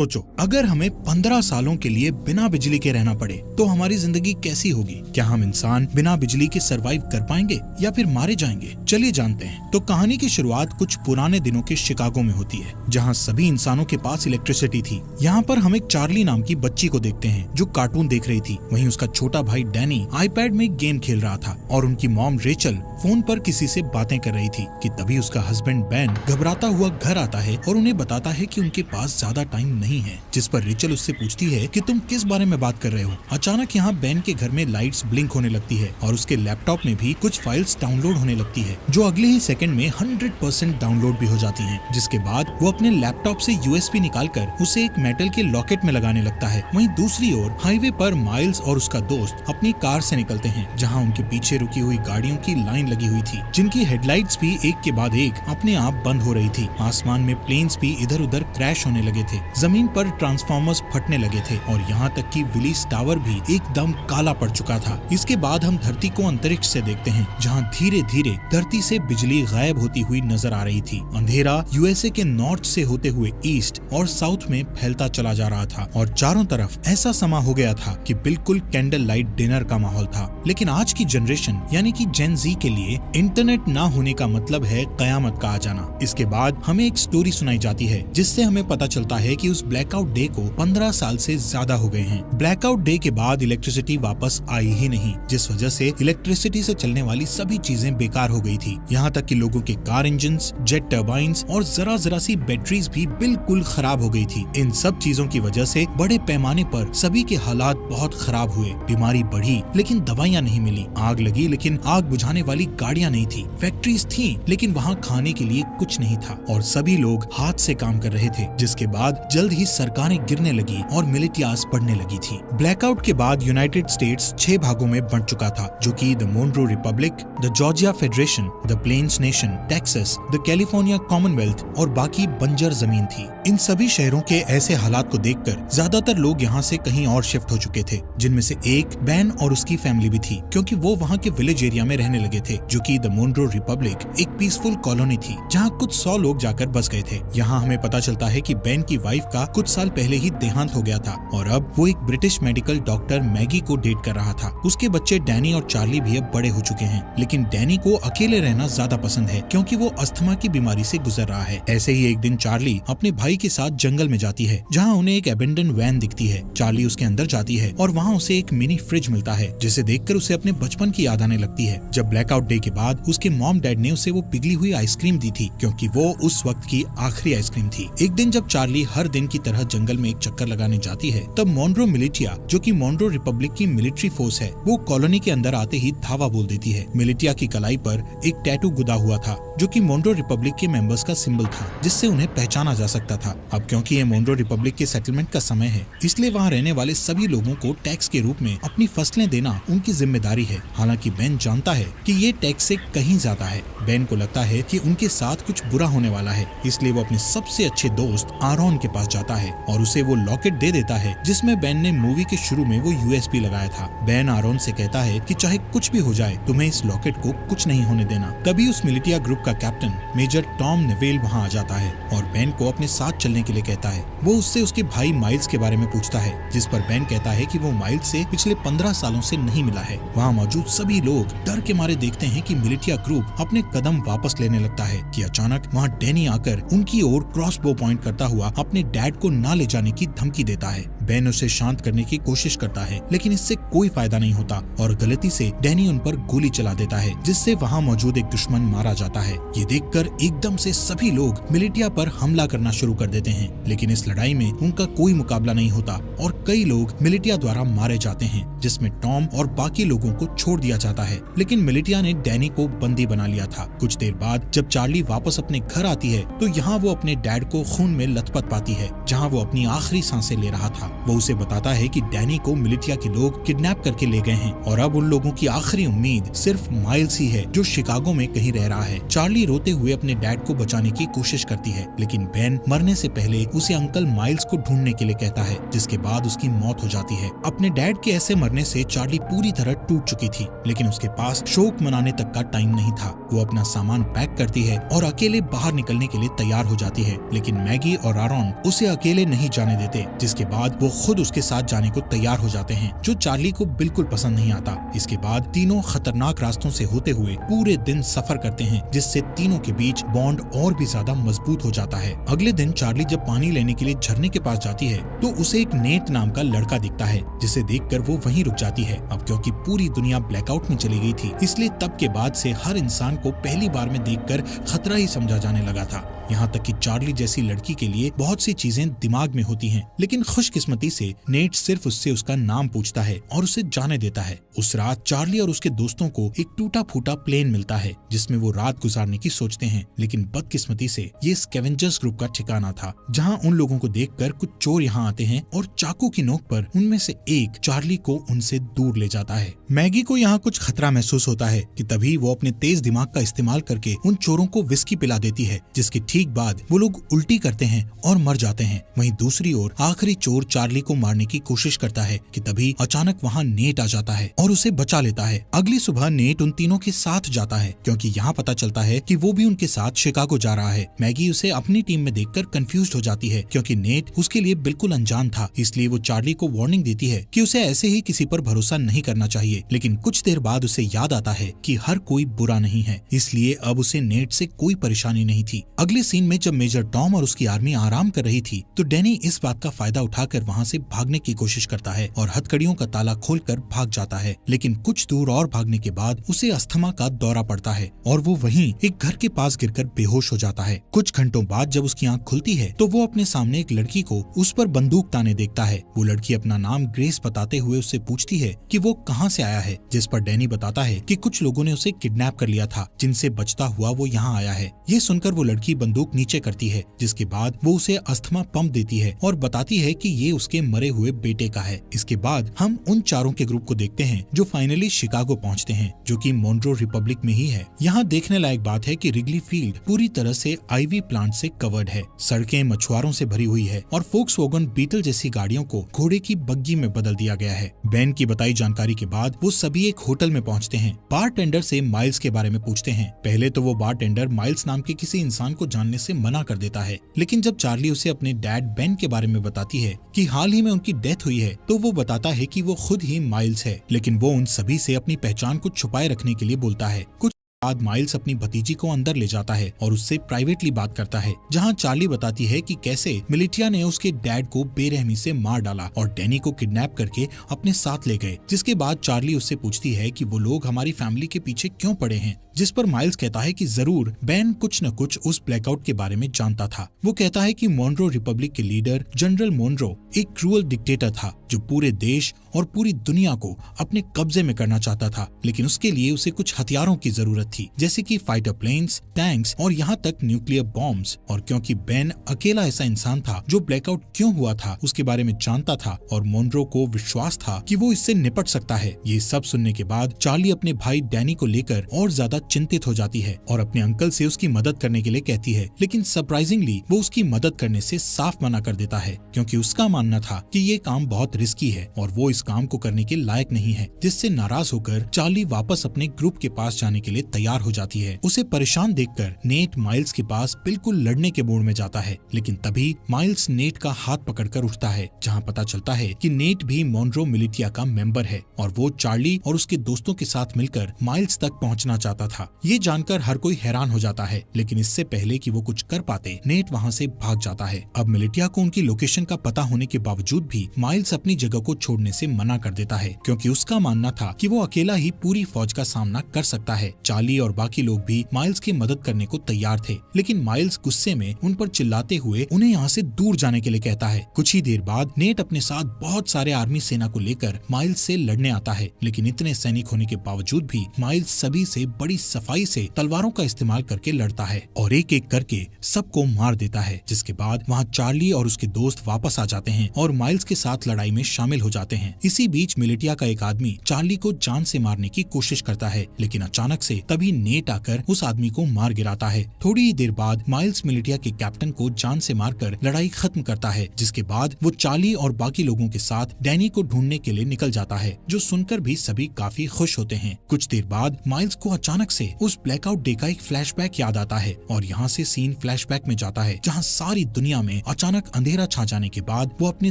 सोचो, अगर हमें 15 सालों के लिए बिना बिजली के रहना पड़े तो हमारी जिंदगी कैसी होगी। क्या हम इंसान बिना बिजली के सरवाइव कर पाएंगे या फिर मारे जाएंगे। चलिए जानते हैं। तो कहानी की शुरुआत कुछ पुराने दिनों के शिकागो में होती है, जहाँ सभी इंसानों के पास इलेक्ट्रिसिटी थी। यहाँ पर हम एक चार्ली नाम की बच्ची को देखते हैं जो कार्टून देख रही थी। वहीं उसका छोटा भाई डैनी आईपैड में गेम खेल रहा था और उनकी मॉम रेचल फोन पर किसी से बातें कर रही थी कि तभी उसका हस्बैंड बेन घबराता हुआ घर आता है और उन्हें बताता है कि उनके पास ज्यादा टाइम नहीं है। जिस पर रेचल उससे पूछती है कि तुम किस बारे में बात कर रहे हो। अचानक यहाँ बेन के घर में लाइट्स ब्लिंक होने लगती है और उसके लैपटॉप में भी कुछ फाइल्स डाउनलोड होने लगती है, जो अगले ही सेकंड में 100% डाउनलोड भी हो जाती हैं। जिसके बाद वो अपने लैपटॉप से यूएसबी निकालकर उसे एक मेटल के लॉकेट में लगाने लगता है। वहीं दूसरी ओर हाईवे पर माइल्स और उसका दोस्त अपनी कार से निकलते हैं, जहाँ उनके पीछे रुकी हुई गाड़ियों की लाइन लगी हुई थी, जिनकी हेडलाइट्स भी एक के बाद एक अपने आप बंद हो रही थी। आसमान में प्लेन्स भी इधर उधर क्रैश होने लगे थे, जमीन पर ट्रांसफार्मर्स फटने लगे थे और यहाँ तक कि विलीस टावर भी एकदम काला पड़ चुका था। इसके बाद हम धरती को अंतरिक्ष से देखते हैं, जहाँ धीरे धीरे धरती से बिजली गायब होती हुई नजर आ रही थी। अंधेरा यूएसए के नॉर्थ से होते हुए ईस्ट और साउथ में फैलता चला जा रहा था और चारों तरफ ऐसा समा हो गया था कि बिल्कुल कैंडल लाइट डिनर का माहौल था। लेकिन आज की जनरेशन यानी कि जेन जी के लिए इंटरनेट ना होने का मतलब है कयामत का आ जाना। इसके बाद हमें एक स्टोरी सुनाई जाती है, जिससे हमें पता चलता है कि उस ब्लैकआउट डे को 15 साल से ज्यादा हो गए हैं। ब्लैकआउट डे के बाद इलेक्ट्रिसिटी वापस आई ही नहीं, जिस वजह से इलेक्ट्रिसिटी से चलने वाली सभी चीजें बेकार हो गई थी। यहाँ तक कि लोगों के कार इंजन्स, जेट टर्बाइन्स और जरा सी बैटरीज भी बिल्कुल खराब हो गई थी। इन सब चीजों की वजह से बड़े पैमाने पर सभी के हालात बहुत खराब हुए। बीमारी बढ़ी लेकिन दवाइयाँ नहीं मिली। आग लगी लेकिन आग बुझाने वाली गाड़ियाँ नहीं थी। फैक्ट्रीज थी लेकिन वहाँ खाने के लिए कुछ नहीं था और सभी लोग हाथ से काम कर रहे थे। जिसके बाद जल्द ही सरकारें गिरने लगी और मिलिटियास बढ़ने लगी थी। ब्लैकआउट के बाद यूनाइटेड स्टेट्स 6 भागों में बंट चुका था, जो कि the Monroe Republic, the Georgia Federation, the Plains Nation, Texas, the California Commonwealth और बाकी बंजर जमीन थी। इन सभी शहरों के ऐसे हालात को देखकर ज्यादातर लोग यहाँ से कहीं और शिफ्ट हो चुके थे, जिनमें से एक बेन और उसकी फैमिली भी थी, क्योंकि वो वहाँ के विलेज एरिया में रहने लगे थे, जो कि द मोनरो रिपब्लिक एक पीसफुल कॉलोनी थी, जहाँ कुछ 100 लोग जाकर बस गए थे। यहाँ हमें पता चलता है कि बेन की वाइफ का कुछ साल पहले ही देहांत हो गया था और अब वो एक ब्रिटिश मेडिकल डॉक्टर मैगी को डेट कर रहा था। उसके बच्चे डैनी और चार्ली भी अब बड़े हो चुके हैं, लेकिन डैनी को अकेले रहना ज्यादा पसंद है, क्योंकि वो अस्थमा की बीमारी से गुजर रहा है। ऐसे ही एक दिन चार्ली अपने भाई के साथ जंगल में जाती है, जहाँ उन्हें एक एबेंडन वैन दिखती है। चार्ली उसके अंदर जाती है और वहाँ उसे एक मिनी फ्रिज मिलता है, जिसे देखकर उसे अपने बचपन की याद आने लगती है, जब ब्लैकआउट डे के बाद उसके मॉम डैड ने उसे वो पिघली हुई आइसक्रीम दी थी, क्योंकि वो उस वक्त की आखिरी आइसक्रीम थी। एक दिन जब चार्ली हर दिन की तरह जंगल में एक चक्कर लगाने जाती है, तब मोनरो मिलिटिया, जो कि मोनरो रिपब्लिक की मिलिट्री फोर्स है, वो कॉलोनी के अंदर आते ही धावा बोल देती है। मिलिटिया की कलाई पर एक टैटू गुदा हुआ था, जो कि मोनरो रिपब्लिक के मेंबर्स का सिंबल था, जिससे उन्हें पहचाना जा सकता था। अब क्योंकि ये मोनरो रिपब्लिक के सेटलमेंट का समय है, इसलिए वहाँ रहने वाले सभी लोगों को टैक्स के रूप में अपनी फसलें देना उनकी जिम्मेदारी है। हालांकि बेन जानता है कि ये टैक्स से कहीं ज्यादा है। बेन को लगता है कि उनके साथ कुछ बुरा होने वाला है, इसलिए वो अपने सबसे अच्छे दोस्त आरोन के पास जाता है और उसे वो लॉकेट दे देता है, जिसमें बेन ने मूवी के शुरू में वो यूएसबी लगाया था। बेन आरोन से कहता है कि चाहे कुछ भी हो जाए, तुम्हें इस लॉकेट को कुछ नहीं होने देना। तभी उस मिलिटिया ग्रुप का कैप्टन मेजर टॉम नेवेल वहाँ आ जाता है और बेन को अपने साथ चलने के लिए कहता है। वो उससे उसके भाई माइल्स के बारे में पूछता है, जिस पर बेन कहता है कि वो माइल्स से पिछले 15 सालों से नहीं मिला है। वहाँ मौजूद सभी लोग डर के मारे देखते हैं कि मिलिटिया ग्रुप अपने कदम वापस लेने लगता है कि अचानक वहाँ डैनी आकर उनकी ओर क्रॉसबो पॉइंट करता हुआ अपने डैड को ना ले जाने की धमकी देता है। बेन उसे शांत करने की कोशिश करता है, लेकिन इससे कोई फायदा नहीं होता और गलती से डैनी उन पर गोली चला देता है, जिससे वहाँ मौजूद एक दुश्मन मारा जाता है। ये देखकर एकदम से सभी लोग मिलिटिया पर हमला करना शुरू कर देते हैं, लेकिन इस लड़ाई में उनका कोई मुकाबला नहीं होता और कई लोग मिलिटिया द्वारा मारे जाते हैं, जिसमें टॉम और बाकी लोगों को छोड़ दिया जाता है। लेकिन मिलिटिया ने डैनी को बंदी बना लिया था। कुछ देर बाद जब चार्ली वापस अपने घर आती है, तो यहाँ वो अपने डैड को खून में लथपथ पाती है, जहाँ वो अपनी आखिरी सांसें ले रहा था। वो उसे बताता है कि डैनी को मिलिटिया के लोग किडनैप करके ले गए हैं और अब उन लोगों की आखिरी उम्मीद सिर्फ माइल्स ही है, जो शिकागो में कहीं रह रहा है। चार्ली रोते हुए अपने डैड को बचाने की कोशिश करती है, लेकिन बेन मरने से पहले उसे अंकल माइल्स को ढूंढने के लिए कहता है, जिसके बाद उसकी मौत हो जाती है। अपने डैड के ऐसे मरने मरने से चार्ली पूरी तरह टूट चुकी थी, लेकिन उसके पास शोक मनाने तक का टाइम नहीं था। वो अपना सामान पैक करती है और अकेले बाहर निकलने के लिए तैयार हो जाती है, लेकिन मैगी और आरॉन उसे अकेले नहीं जाने देते, जिसके बाद वो खुद उसके साथ जाने को तैयार हो जाते हैं, जो चार्ली को बिल्कुल पसंद नहीं आता। इसके बाद तीनों खतरनाक रास्तों से होते हुए पूरे दिन सफर करते हैं, जिससे तीनों के बीच बॉन्ड और भी ज्यादा मजबूत हो जाता है। अगले दिन चार्ली जब पानी लेने के लिए झरने के पास जाती है तो उसे एक नेट नाम का लड़का दिखता है, जिसे देखकर वो वहीं रुक जाती है। अब क्योंकि पूरी दुनिया ब्लैकआउट में चली गई थी, इसलिए तब के बाद से हर इंसान को पहली बार में देखकर खतरा ही समझा जाने लगा था। यहाँ तक कि चार्ली जैसी लड़की के लिए बहुत सी चीजें दिमाग में होती हैं, लेकिन खुशकिस्मती से नेट सिर्फ उससे उसका नाम पूछता है और उसे जाने देता है। उस रात चार्ली और उसके दोस्तों को एक टूटा फूटा प्लेन मिलता है, जिसमें वो रात गुजारने की सोचते हैं, लेकिन बदकिस्मती से ये स्कैवेंजर्स ग्रुप का ठिकाना था, जहाँ उन लोगों को देखकर कुछ चोर यहाँ आते हैं और चाकू की नोक पर उनमें से एक चार्ली को उनसे दूर ले जाता है। मैगी को यहाँ कुछ खतरा महसूस होता है कि तभी वो अपने तेज दिमाग का इस्तेमाल करके उन चोरों को विस्की पिला देती है, जिसके ठीक बाद वो लोग उल्टी करते हैं और मर जाते हैं। वहीं दूसरी ओर आखिरी चोर चार्ली को मारने की कोशिश करता है कि तभी अचानक वहाँ नेट आ जाता है और उसे बचा लेता है। अगली सुबह नेट उन तीनों के साथ जाता है, क्योंकि यहाँ पता चलता है कि वो भी उनके साथ शिकागो जा रहा है। मैगी उसे अपनी टीम में देखकर कंफ्यूज हो जाती है, क्योंकि नेट उसके लिए बिल्कुल अनजान था, इसलिए वो चार्ली को वार्निंग देती है कि उसे ऐसे ही किसी पर भरोसा नहीं करना चाहिए। लेकिन कुछ देर बाद उसे याद आता है कि हर कोई बुरा नहीं है, इसलिए अब उसे नेट से कोई परेशानी नहीं थी। अगले सीन में जब मेजर टॉम और उसकी आर्मी आराम कर रही थी तो डैनी इस बात का फायदा उठाकर वहाँ से भागने की कोशिश करता है और हथकड़ियों का ताला खोलकर भाग जाता है। लेकिन कुछ दूर और भागने के बाद उसे अस्थमा का दौरा पड़ता है और वो वहीं एक घर के पास गिरकर बेहोश हो जाता है। कुछ घंटों बाद जब उसकी आंख खुलती है तो वो अपने सामने एक लड़की को उस पर बंदूक ताने देखता है। वो लड़की अपना नाम ग्रेस बताते हुए उससे पूछती है कि वो कहाँ से आया है, जिस पर डैनी बताता है कि कुछ लोगों ने उसे किडनैप कर लिया था, जिनसे बचता हुआ वो यहाँ आया है। ये सुनकर वो लड़की बंदूक नीचे करती है, जिसके बाद वो उसे अस्थमा पंप देती है और बताती है कि ये उसके मरे हुए बेटे का है। इसके बाद हम उन चारों के ग्रुप को देखते हैं जो फाइनली शिकागो पहुंचते हैं, जो कि मोनरो रिपब्लिक में ही है। यहाँ देखने लायक बात है कि रिगली फील्ड पूरी तरह से आईवी प्लांट से कवर्ड है, सड़कें मछुआरों से भरी हुई है और फोक्सवैगन बीटल जैसी गाड़ियों को घोड़े की बग्गी में बदल दिया गया है। बेन की बताई जानकारी के बाद वो सभी एक होटल में पहुंचते हैं। बारटेंडर से माइल्स के बारे में पूछते हैं। पहले तो वो बारटेंडर माइल्स नाम के किसी इंसान को जानने से मना कर देता है, लेकिन जब चार्ली उसे अपने डैड बेन के बारे में बताती है कि हाल ही में उनकी डेथ हुई है, तो वो बताता है कि वो खुद ही माइल्स है, लेकिन वो उन सभी से अपनी पहचान को छुपाए रखने के लिए बोलता है। कुछ बाद माइल्स अपनी भतीजी को अंदर ले जाता है और उससे प्राइवेटली बात करता है, जहां चार्ली बताती है कि कैसे मिलिटिया ने उसके डैड को बेरहमी से मार डाला और डैनी को किडनैप करके अपने साथ ले गए। जिसके बाद चार्ली उससे पूछती है कि वो लोग हमारी फैमिली के पीछे क्यों पड़े हैं, जिस पर माइल्स कहता है कि जरूर बेन कुछ न कुछ उस ब्लैकआउट के बारे में जानता था। वो कहता है कि मोनरो रिपब्लिक के लीडर जनरल मोनरो एक क्रूअल डिक्टेटर था, जो पूरे देश और पूरी दुनिया को अपने कब्जे में करना चाहता था, लेकिन उसके लिए उसे कुछ हथियारों की जरूरत थी, जैसे कि फाइटर प्लेन्स, टैंक्स और यहाँ तक न्यूक्लियर बॉम्ब्स। और क्योंकि बेन अकेला ऐसा इंसान था जो ब्लैकआउट क्यों हुआ था उसके बारे में जानता था और मोनरो को विश्वास था कि वो इससे निपट सकता है। ये सब सुनने के बाद चार्ली अपने भाई डैनी को लेकर और ज्यादा चिंतित हो जाती है और अपने अंकल से उसकी मदद करने के लिए कहती है, लेकिन सरप्राइजिंगली वो उसकी मदद करने से साफ मना कर देता है, क्योंकि उसका मानना था कि ये काम बहुत रिस्की है और वो इस काम को करने के लायक नहीं है। जिससे नाराज होकर चार्ली वापस अपने ग्रुप के पास जाने के लिए तैयार हो जाती है। उसे परेशान देखकर नेट माइल्स के पास बिल्कुल लड़ने के मूड में जाता है, लेकिन तभी माइल्स नेट का हाथ पकड़कर उठता है, जहाँ पता चलता है कि नेट भी मोनरो मिलिटिया का मेंबर है और वो चार्ली और उसके दोस्तों के साथ मिलकर माइल्स तक पहुँचना चाहता था। ये जानकर हर कोई हैरान हो जाता है, लेकिन इससे पहले कि वो कुछ कर पाते नेट वहाँ से भाग जाता है। अब मिलिटिया को उनकी लोकेशन का पता होने के बावजूद भी माइल्स अपनी जगह को छोड़ने से मना कर देता है, क्योंकि उसका मानना था कि वो अकेला ही पूरी फौज का सामना कर सकता है। चार्ली और बाकी लोग भी माइल्स की मदद करने को तैयार थे, लेकिन माइल्स गुस्से में उन पर चिल्लाते हुए उन्हें यहाँ से दूर जाने के लिए कहता है। कुछ ही देर बाद नेट अपने साथ बहुत सारे आर्मी सेना को लेकर माइल्स से लड़ने आता है, लेकिन इतने सैनिक होने के बावजूद भी माइल्स सभी से बड़ी सफाई से तलवारों का इस्तेमाल करके लड़ता है और एक एक करके सबको मार देता है। जिसके बाद वहाँ चार्ली और उसके दोस्त वापस आ जाते हैं और माइल्स के साथ लड़ाई में शामिल हो जाते हैं। इसी बीच मिलिटिया का एक आदमी चार्ली को जान से मारने की कोशिश करता है, लेकिन अचानक से तभी नेट आकर उस आदमी को मार गिराता है। थोड़ी ही देर बाद माइल्स मिलिटिया के कैप्टन को जान से मारकर लड़ाई खत्म करता है। जिसके बाद वो चार्ली और बाकी लोगों के साथ डैनी को ढूंढने के लिए निकल जाता है, जो सुनकर भी सभी काफी खुश होते हैं। कुछ देर बाद माइल्स को अचानक से उस ब्लैकआउट डे का एक फ्लैशबैक याद आता है और यहाँ से सीन फ्लैशबैक में जाता है, जहाँ सारी दुनिया में अचानक अंधेरा छा जाने के बाद वो अपने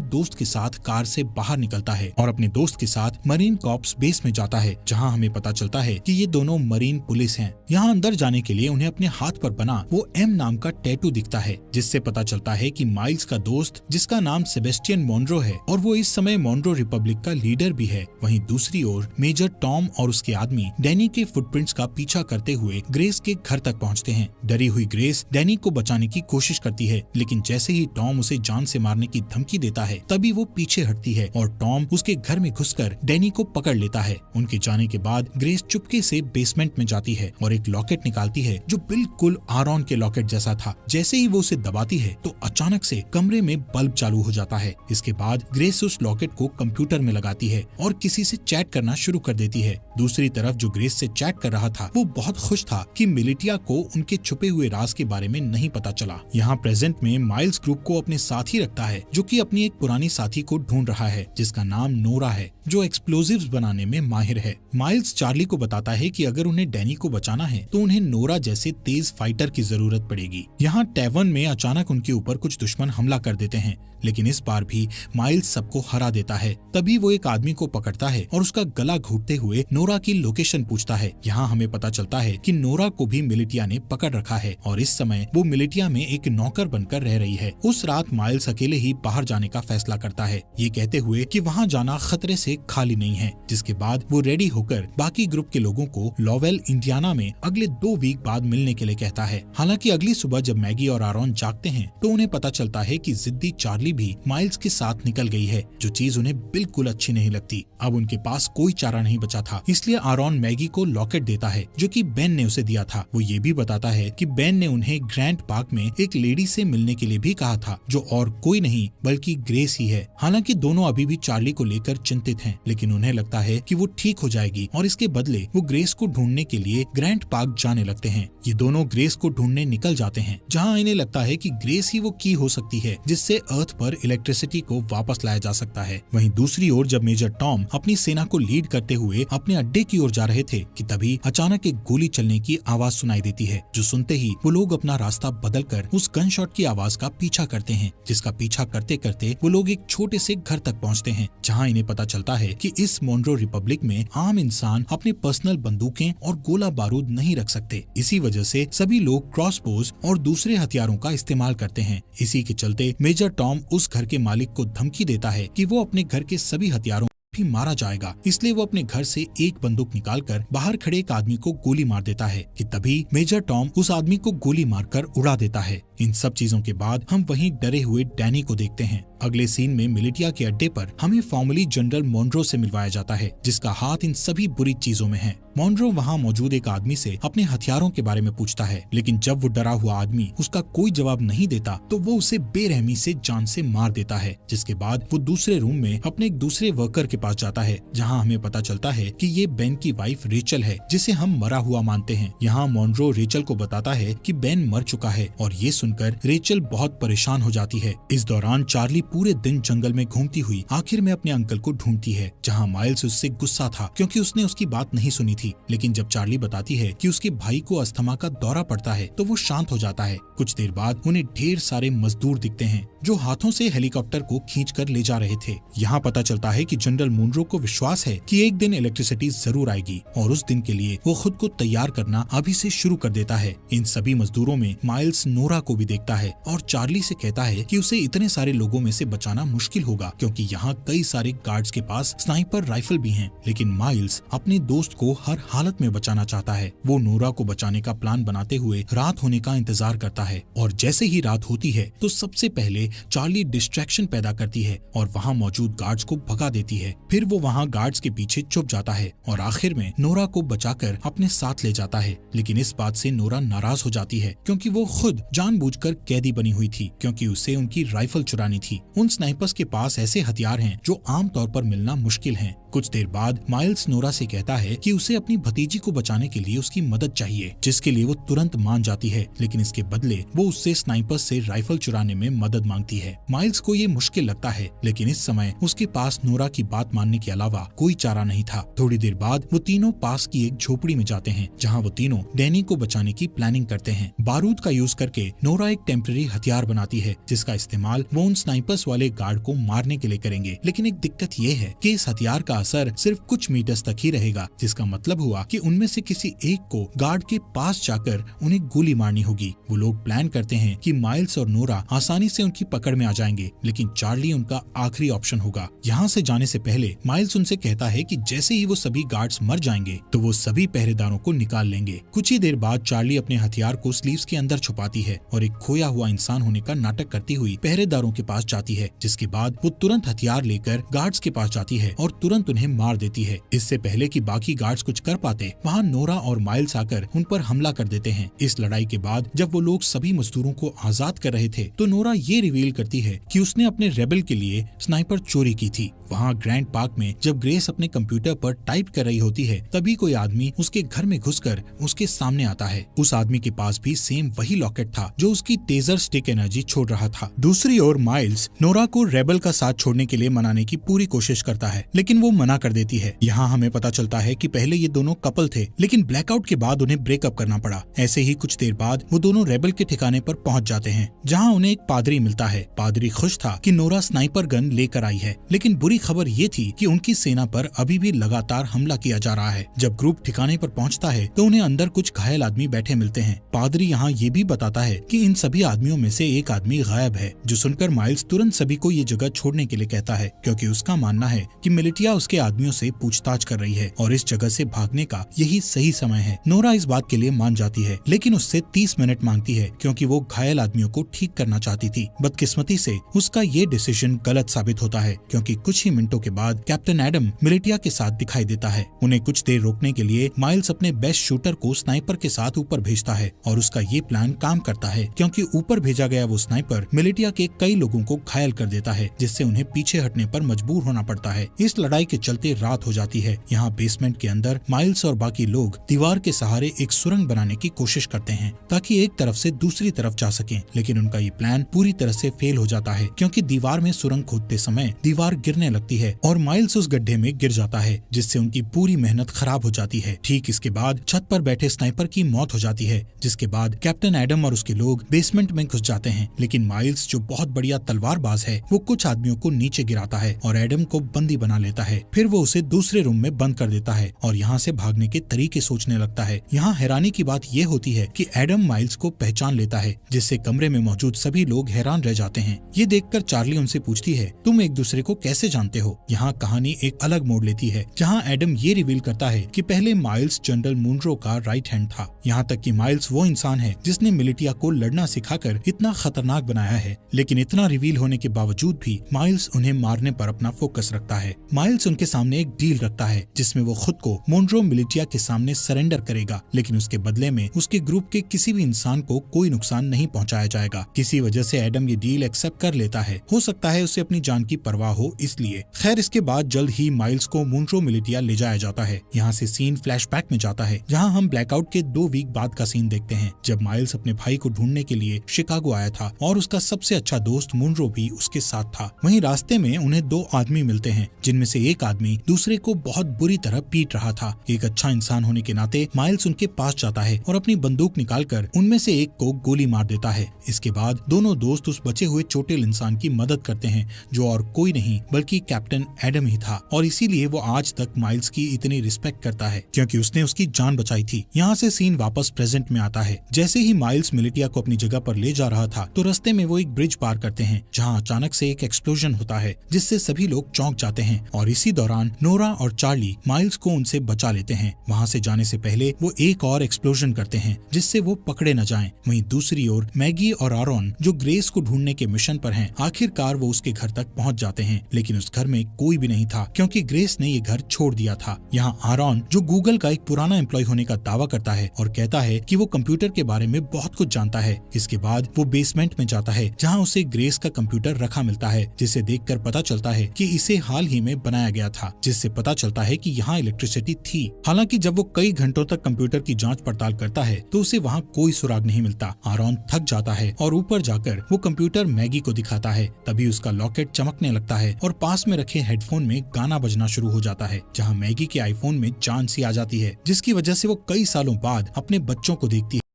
दोस्त के साथ कार से बाहर निकलता है और अपने दोस्त के साथ मरीन कॉर्प्स बेस में जाता है, जहाँ हमें पता चलता है कि ये दोनों मरीन पुलिस हैं। यहाँ अंदर जाने के लिए उन्हें अपने हाथ पर बना वो एम नाम का टैटू दिखता है, जिससे पता चलता है कि माइल्स का दोस्त, जिसका नाम सेबेस्टियन मॉन्रो है और वो इस समय मॉन्रो रिपब्लिक का लीडर भी है। वहीं दूसरी ओर मेजर टॉम और उसके आदमी डैनी के फुटप्रिंट्स का पीछा करते हुए ग्रेस के घर तक पहुँचते हैं। डरी हुई ग्रेस डैनी को बचाने की कोशिश करती है, लेकिन जैसे ही टॉम उसे जान से मारने की धमकी देता है तभी वो पीछे हटती है और टॉम उसके घर में घुसकर डैनी को पकड़ लेता है। उनके जाने के बाद ग्रेस चुपके से बेसमेंट में जाती है और एक लॉकेट निकालती है जो बिल्कुल आरॉन के लॉकेट जैसा था। जैसे ही वो उसे दबाती है तो अचानक से कमरे में बल्ब चालू हो जाता है। इसके बाद ग्रेस उस लॉकेट को कंप्यूटर में लगाती है और किसी से चैट करना शुरू कर देती है। दूसरी तरफ जो ग्रेस से चैट कर रहा था वो बहुत खुश था कि मिलिटिया को उनके छुपे हुए राज के बारे में नहीं पता चला। यहाँ प्रेजेंट में माइल्स ग्रुप को अपने साथ ही रखता है, जो कि अपनी एक पुरानी साथी को ढूंढ रहा है जिसका नाम नोरा है, जो एक्सप्लोजिव्स बनाने में माहिर है। माइल्स चार्ली को बताता है कि अगर उन्हें डैनी को बचाना है तो उन्हें नोरा जैसे तेज फाइटर की जरूरत पड़ेगी। यहाँ टैवर्न में अचानक उनके ऊपर कुछ दुश्मन हमला कर देते हैं, लेकिन इस बार भी माइल्स सबको हरा देता है। तभी वो एक आदमी को पकड़ता है और उसका गला घोटते हुए नोरा की लोकेशन पूछता है। यहाँ हमें पता चलता है कि नोरा को भी मिलिटिया ने पकड़ रखा है और इस समय वो मिलिटिया में एक नौकर बनकर रह रही है। उस रात माइल्स अकेले ही बाहर जाने का फैसला करता है, ये कहते हुए कि वहाँ जाना खतरे से खाली नहीं है। जिसके बाद वो रेडी होकर बाकी ग्रुप के लोगों को लॉवेल इंडियाना में अगले 2 वीक बाद मिलने के लिए कहता है। हालांकि अगली सुबह जब मैगी और आरॉन जागते हैं तो उन्हें पता चलता है कि जिद्दी चार्ली भी माइल्स के साथ निकल गई है, जो चीज उन्हें बिल्कुल अच्छी नहीं लगती। अब उनके पास कोई चारा नहीं बचा था, इसलिए आरॉन मैगी को लॉकेट देता है जो कि बेन ने उसे दिया था। वो ये भी बताता है कि बेन ने उन्हें ग्रैंड पार्क में एक लेडी से मिलने के लिए भी कहा था, जो और कोई नहीं बल्कि ग्रेस ही है। हालांकि दोनों अभी भी चार्ली को लेकर चिंतित हैं, लेकिन उन्हें लगता है कि वो ठीक हो जाएगी और इसके बदले वो ग्रेस को ढूंढने के लिए ग्रैंड पार्क जाने लगते हैं। ये दोनों ग्रेस को ढूंढने निकल जाते हैं, जहाँ इन्हें लगता है कि ग्रेस ही वो की हो सकती है जिससे अर्थ पर इलेक्ट्रिसिटी को वापस लाया जा सकता है। वहीं दूसरी ओर जब मेजर टॉम अपनी सेना को लीड करते हुए अपने अड्डे की ओर जा रहे थे कि तभी अचानक एक गोली चलने की आवाज सुनाई देती है, जो सुनते ही वो लोग अपना रास्ता बदलकर उस गन शॉट की आवाज का पीछा करते हैं। जिसका पीछा करते करते वो लोग एक छोटे से घर तक पहुंचते हैं, जहां इन्हें पता चलता है कि इस मॉन्रो रिपब्लिक में आम इंसान अपने पर्सनल बंदूकें और गोला बारूद नहीं रख सकते। इसी वजह से सभी लोग क्रॉसबोज और दूसरे हथियारों का इस्तेमाल करते हैं। इसी के चलते मेजर टॉम उस घर के मालिक को धमकी देता है कि वो अपने घर के सभी हथियारों भी मारा जाएगा, इसलिए वो अपने घर से एक बंदूक निकालकर बाहर खड़े एक आदमी को गोली मार देता है कि तभी मेजर टॉम उस आदमी को गोली मारकर उड़ा देता है। इन सब चीजों के बाद हम वहीं डरे हुए डैनी को देखते हैं। अगले सीन में मिलिटिया के अड्डे पर हमें फॉर्मली जनरल मॉन्रो से मिलवाया जाता है, जिसका हाथ इन सभी बुरी चीजों में है। मॉन्रो वहाँ मौजूद एक आदमी से अपने हथियारों के बारे में पूछता है, लेकिन जब वो डरा हुआ आदमी उसका कोई जवाब नहीं देता तो वो उसे बेरहमी से जान से मार देता है। जिसके बाद वो दूसरे रूम में अपने एक दूसरे वर्कर के पास जाता है, जहाँ हमें पता चलता है कि ये बेन की वाइफ रेचल है, जिसे हम मरा हुआ मानते हैं। यहाँ मॉन्रो रेचल को बताता है कि बेन मर चुका है और ये सुनकर रेचल बहुत परेशान हो जाती है। इस दौरान चार्ली पूरे दिन जंगल में घूमती हुई आखिर में अपने अंकल को ढूंढती है, जहाँ माइल्स उससे गुस्सा था क्योंकि उसने उसकी बात नहीं सुनी थी। लेकिन जब चार्ली बताती है कि उसके भाई को अस्थमा का दौरा पड़ता है तो वो शांत हो जाता है। कुछ देर बाद उन्हें ढेर सारे मजदूर दिखते हैं जो हाथों से हेलीकॉप्टर को खींचकर ले जा रहे थे। यहाँ पता चलता है कि जनरल मॉन्रो को विश्वास है कि एक दिन इलेक्ट्रिसिटी जरूर आएगी और उस दिन के लिए वो खुद को तैयार करना अभी से शुरू कर देता है। इन सभी मजदूरों में माइल्स नोरा को भी देखता है और चार्ली से कहता है कि उसे इतने सारे लोगों में से बचाना मुश्किल होगा क्योंकि यहाँ कई सारे गार्ड्स के पास स्नाइपर राइफल भी हैं। लेकिन माइल्स अपने दोस्त को हर हालत में बचाना चाहता है। वो नोरा को बचाने का प्लान बनाते हुए रात होने का इंतजार करता है और जैसे ही रात होती है तो सबसे पहले चार्ली डिस्ट्रैक्शन पैदा करती है और वहाँ मौजूद गार्ड्स को भगा देती है। फिर वो वहाँ गार्ड्स के पीछे छुप जाता है और आखिर में नोरा को बचाकर अपने साथ ले जाता है। लेकिन इस बात से नोरा नाराज हो जाती है क्योंकि वो खुद जानबूझकर कैदी बनी हुई थी क्योंकि उसे उनकी राइफल चुरानी थी। उन स्नाइपर्स के पास ऐसे हथियार हैं जो आम तौर पर मिलना मुश्किल हैं। कुछ देर बाद माइल्स नोरा से कहता है कि उसे अपनी भतीजी को बचाने के लिए उसकी मदद चाहिए, जिसके लिए वो तुरंत मान जाती है। लेकिन इसके बदले वो उससे स्नाइपर्स से राइफल चुराने में मदद मांगती है। माइल्स को ये मुश्किल लगता है लेकिन इस समय उसके पास नोरा की बात मानने के अलावा कोई चारा नहीं था। थोड़ी देर बाद वो तीनों पास की एक झोपड़ी में जाते हैं जहाँ वो तीनों डैनी को बचाने की प्लानिंग करते हैं। बारूद का यूज करके नोरा एक टेम्पररी हथियार बनाती है जिसका इस्तेमाल वो उन स्नाइपर्स वाले गार्ड को मारने के लिए करेंगे। लेकिन एक दिक्कत ये है कि इस हथियार का असर सिर्फ कुछ मीटर्स तक ही रहेगा, जिसका मतलब हुआ कि उनमें से किसी एक को गार्ड के पास जाकर उन्हें गोली मारनी होगी। वो लोग प्लान करते हैं कि माइल्स और नोरा आसानी से उनकी पकड़ में आ जाएंगे, लेकिन चार्ली उनका आखिरी ऑप्शन होगा। यहाँ से जाने से पहले माइल्स उनसे कहता है कि जैसे ही वो सभी गार्ड्स मर जाएंगे तो वो सभी पहरेदारों को निकाल लेंगे। कुछ ही देर बाद चार्ली अपने हथियार को स्लीव्स के अंदर छुपाती है और एक खोया हुआ इंसान होने का नाटक करती हुई पहरेदारों के पास जाती है, जिसके बाद वो तुरंत हथियार लेकर गार्ड्स के पास जाती है और तुरंत उन्हें मार देती है। इससे पहले कि बाकी गार्ड्स कुछ कर पाते, वहाँ नोरा और माइल्स आकर उन पर हमला कर देते हैं। इस लड़ाई के बाद जब वो लोग सभी मजदूरों को आजाद कर रहे थे तो नोरा ये रिवील करती है कि उसने अपने रेबल के लिए स्नाइपर चोरी की थी। वहाँ ग्रैंड पार्क में जब ग्रेस अपने कंप्यूटर पर टाइप कर रही होती है तभी कोई आदमी उसके घर में घुसकर उसके सामने आता है। उस आदमी के पास भी सेम वही लॉकेट था जो उसकी टेजर स्टिक एनर्जी छोड़ रहा था। दूसरी ओर माइल्स नोरा को रेबल का साथ छोड़ने के लिए मनाने की पूरी कोशिश करता है लेकिन वो मना कर देती है। यहाँ हमें पता चलता है कि पहले ये दोनों कपल थे लेकिन ब्लैकआउट के बाद उन्हें ब्रेकअप करना पड़ा। ऐसे ही कुछ देर बाद वो दोनों रेबल के ठिकाने पर पहुंच जाते हैं जहाँ उन्हें एक पादरी मिलता है। पादरी खुश था कि नोरा स्नाइपर गन लेकर आई है, लेकिन बुरी खबर ये थी कि उनकी सेना पर अभी भी लगातार हमला किया जा रहा है। जब ग्रुप ठिकाने पर पहुंचता है तो उन्हें अंदर कुछ घायल आदमी बैठे मिलते हैं। पादरी यहाँ ये भी बताता है कि इन सभी आदमियों में से एक आदमी गायब है, जो सुनकर माइल्स तुरंत सभी को ये जगह छोड़ने के लिए कहता है क्योंकि उसका मानना है कि मिलिटिया उसके आदमियों से पूछताछ कर रही है और इस जगह से भागने का यही सही समय है। नोरा इस बात के लिए मान जाती है लेकिन उससे 30 मिनट मांगती है क्योंकि वो घायल आदमियों को ठीक करना चाहती थी। बदकिस्मती से उसका ये डिसीजन गलत साबित होता है क्योंकि कुछ ही मिनटों के बाद कैप्टन एडम मिलिटिया के साथ दिखाई देता है। उन्हें कुछ देर रोकने के लिए माइल्स अपने बेस्ट शूटर को स्नाइपर के साथ ऊपर भेजता है और उसका ये प्लान काम करता है क्योंकि ऊपर भेजा गया वो स्नाइपर मिलिटिया के कई लोगों को घायल कर देता है, जिससे उन्हें पीछे हटने पर मजबूर होना पड़ता है। इस लड़ाई के चलते रात हो जाती है। यहाँ बेसमेंट के अंदर माइल्स और बाकी लोग दीवार के सहारे एक सुरंग बनाने की कोशिश करते हैं ताकि एक तरफ से दूसरी तरफ जा सकें, लेकिन उनका ये प्लान पूरी तरह से फेल हो जाता है क्योंकि दीवार में सुरंग खोदते समय दीवार गिरने लगती है और माइल्स उस गड्ढे में गिर जाता है, जिससे उनकी पूरी मेहनत खराब हो जाती है। ठीक इसके बाद छत पर बैठे स्नाइपर की मौत हो जाती है, जिसके बाद कैप्टन एडम और उसके लोग बेसमेंट में घुस जाते हैं। लेकिन माइल्स जो बहुत बढ़िया तलवारबाज है वो कुछ आदमियों को नीचे गिराता है और एडम को बंदी बना लेता है। फिर वो उसे दूसरे रूम में बंद कर देता है और यहाँ से भागने के तरीके सोचने लगता है। यहाँ हैरानी की बात ये होती है कि एडम माइल्स को पहचान लेता है, जिससे कमरे में मौजूद सभी लोग हैरान रह जाते हैं। ये देखकर चार्ली उनसे पूछती है, तुम एक दूसरे को कैसे जानते हो? यहाँ कहानी एक अलग मोड़ लेती है जहाँ एडम ये रिवील करता है कि पहले माइल्स जनरल मुनरो का राइट हैंड था। यहाँ तक कि माइल्स वो इंसान है जिसने मिलिटिया को लड़ना सिखाकर इतना खतरनाक बनाया है। लेकिन इतना रिवील होने के बावजूद भी माइल्स उन्हें मारने पर अपना फोकस रखता है। माइल्स उनके सामने एक डील रखता है जिसमें वो खुद को मुनरो मिलिटिया के सामने सरेंडर करेगा, लेकिन उसके बदले में उसके ग्रुप के किसी भी इंसान को कोई नुकसान नहीं पहुंचाया जाएगा। किसी वजह से एडम ये डील एक्सेप्ट कर लेता है। हो सकता है उसे अपनी जान की परवाह हो इसलिए। खैर, इसके बाद जल्द ही माइल्स को मुनरो मिलिटिया ले जाया जाता है। यहाँ से सीन फ्लैशबैक में जाता है जहाँ हम ब्लैकआउट के 2 वीक बाद का सीन देखते हैं, जब माइल्स अपने भाई को ढूंढने के लिए शिकागो आया था और उसका सबसे अच्छा दोस्त मुनरो भी उसके साथ था। वहीं रास्ते में उन्हें 2 आदमी मिलते हैं जिनमें से एक आदमी दूसरे को बहुत बुरी तरह पीट रहा था। एक अच्छा इंसान होने के नाते माइल्स उनके पास जाता है और अपनी बंदूक निकालकर उनमें से एक को गोली मार देता है। इसके बाद दोनों दोस्त उस बचे हुए चोटिल इंसान की मदद करते हैं जो और कोई नहीं बल्कि कैप्टन एडम ही था, और इसीलिए वो आज तक माइल्स की इतनी रिस्पेक्ट करता है क्योंकि उसने उसकी जान बचाई थी। यहाँ से सीन वापस प्रेजेंट में आता है। जैसे ही माइल्स मिलिटिया को अपनी जगह पर ले जा रहा था तो रास्ते में वो एक ब्रिज पार करते हैं जहाँ जहाँ अचानक से एक एक्सप्लोजन होता है जिससे सभी लोग चौंक जाते हैं और इसी दौरान नोरा और चार्ली माइल्स को उनसे बचा लेते हैं। वहाँ से जाने से पहले वो एक और एक्सप्लोजन करते हैं जिससे वो पकड़े न जाएं। वहीं दूसरी ओर मैगी और आरॉन जो ग्रेस को ढूंढने के मिशन पर हैं, आखिरकार वो उसके घर तक पहुँच जाते हैं, लेकिन उस घर में कोई भी नहीं था क्योंकि ग्रेस ने ये घर छोड़ दिया था। यहाँ आरॉन जो गूगल का एक पुराना एम्प्लॉय होने का दावा करता है और कहता है कि वो कंप्यूटर के बारे में बहुत कुछ जानता है। इसके बाद वो बेसमेंट में जाता है जहाँ उसे ग्रेस का कंप्यूटर रखा मिलता है, जिसे देखकर पता चलता है कि इसे हाल ही में बनाया गया था, जिससे पता चलता है कि यहाँ इलेक्ट्रिसिटी थी। हालांकि जब वो कई घंटों तक कंप्यूटर की जांच पड़ताल करता है तो उसे वहाँ कोई सुराग नहीं मिलता। आरॉन थक जाता है और ऊपर जाकर वो कंप्यूटर मैगी को दिखाता है। तभी उसका लॉकेट चमकने लगता है और पास में रखे हेडफोन में गाना बजना शुरू हो जाता है, जहाँ मैगी के आईफोन में जान सी आ जाती है, जिसकी वजह से वो कई सालों बाद अपने बच्चों को देखती है।